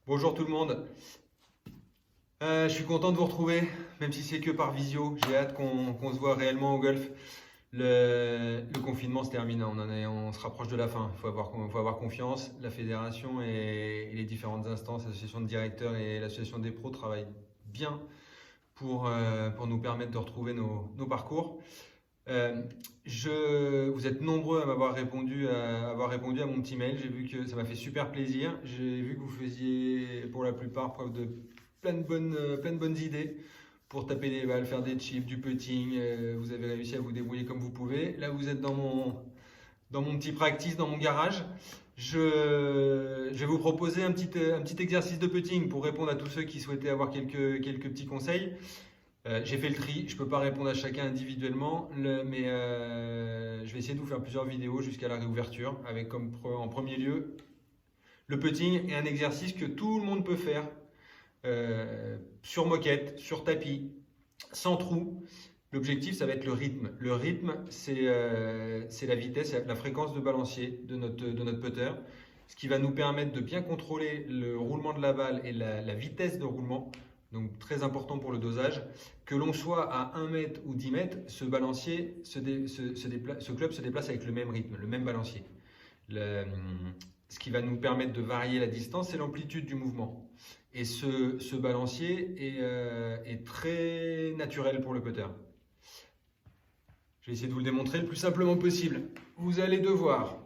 Bonjour tout le monde. Je suis content de vous retrouver, même si c'est que par visio. J'ai hâte qu'on se voit réellement au golf. Le confinement se termine, on se rapproche de la fin. Il faut avoir confiance. La fédération et les différentes instances, l'association de directeurs et l'association des pros travaillent bien pour nous permettre de retrouver nos parcours. Vous êtes nombreux à m'avoir répondu à mon petit mail. J'ai vu que ça m'a fait super plaisir. J'ai vu que vous faisiez pour la plupart preuve de plein de bonnes idées pour taper des balles, faire des chips, du putting. Vous avez réussi à vous débrouiller comme vous pouvez. Là, vous êtes dans mon petit practice, dans mon garage. Je vais vous proposer un petit exercice de putting pour répondre à tous ceux qui souhaitaient avoir quelques petits conseils. J'ai fait le tri, je ne peux pas répondre à chacun individuellement, mais je vais essayer de vous faire plusieurs vidéos jusqu'à la réouverture avec en premier lieu le putting est un exercice que tout le monde peut faire sur moquette, sur tapis, sans trou. L'objectif, ça va être le rythme. Le rythme, c'est la vitesse, la fréquence de balancier de notre putter, ce qui va nous permettre de bien contrôler le roulement de la balle et la vitesse de roulement. Donc très important pour le dosage, que l'on soit à 1 mètre ou 10 mètres, ce balancier, ce club se déplace avec le même rythme, le même balancier. Ce qui va nous permettre de varier la distance, c'est l'amplitude du mouvement. Et ce balancier est très naturel pour le putter. Je vais essayer de vous le démontrer le plus simplement possible. Vous allez devoir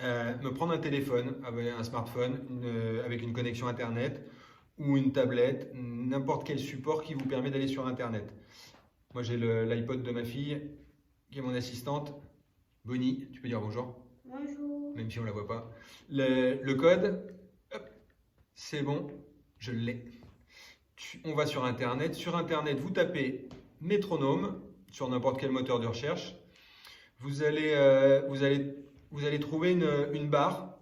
me prendre un téléphone, un smartphone, avec une connexion internet, ou une tablette, n'importe quel support qui vous permet d'aller sur internet. Moi j'ai l'iPod de ma fille, qui est mon assistante. Bonnie, tu peux dire bonjour. Bonjour. Même si on ne la voit pas. Le code, c'est bon, je l'ai. On va sur internet. Sur internet, vous tapez métronome sur n'importe quel moteur de recherche. Vous allez trouver une barre,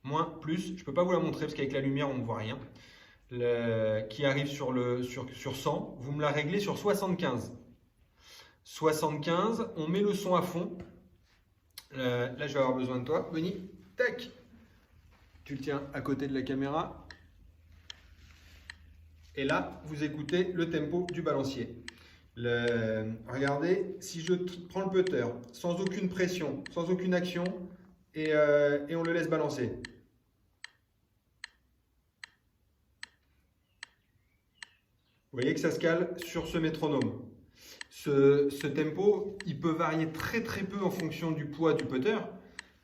moins, plus. Je ne peux pas vous la montrer parce qu'avec la lumière, on ne voit rien. Qui arrive sur 100, vous me la réglez sur 75. 75, on met le son à fond. Là, je vais avoir besoin de toi, Bonnie. Tac. Tu le tiens à côté de la caméra. Et là, vous écoutez le tempo du balancier. Regardez, si je prends le putter sans aucune pression, sans aucune action, et on le laisse balancer. Vous voyez que ça se cale sur ce métronome. Ce tempo, il peut varier très peu en fonction du poids du putter.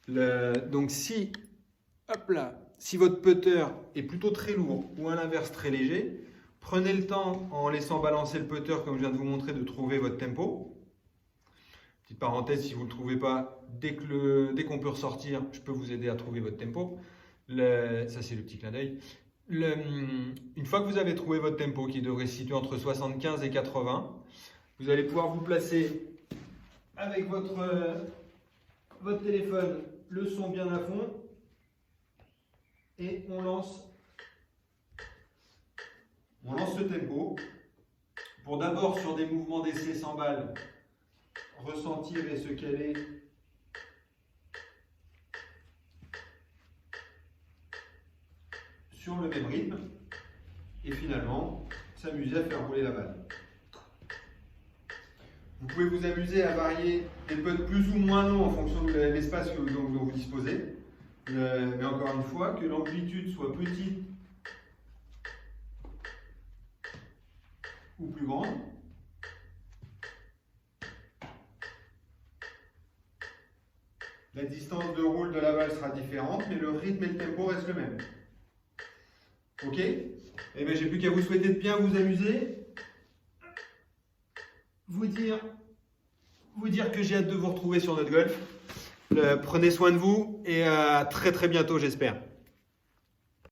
Donc si votre putter est plutôt très lourd ou à l'inverse très léger, prenez le temps en laissant balancer le putter comme je viens de vous montrer de trouver votre tempo. Petite parenthèse, si vous ne le trouvez pas, dès qu'on peut ressortir, je peux vous aider à trouver votre tempo. Ça c'est le petit clin d'œil. Une fois que vous avez trouvé votre tempo qui devrait se situer entre 75 et 80, vous allez pouvoir vous placer avec votre téléphone, le son bien à fond, et on lance ce tempo pour d'abord sur des mouvements d'essai sans balle ressentir et se caler sur le même rythme et finalement s'amuser à faire rouler la balle. Vous pouvez vous amuser à varier des putts plus ou moins longs en fonction de l'espace dont vous disposez. Mais encore une fois, que l'amplitude soit petite ou plus grande. La distance de roule de la balle sera différente, mais le rythme et le tempo restent le même. Ok? Eh bien, j'ai plus qu'à vous souhaiter de bien vous amuser. Vous dire que j'ai hâte de vous retrouver sur notre golf. Prenez soin de vous et à très bientôt, j'espère.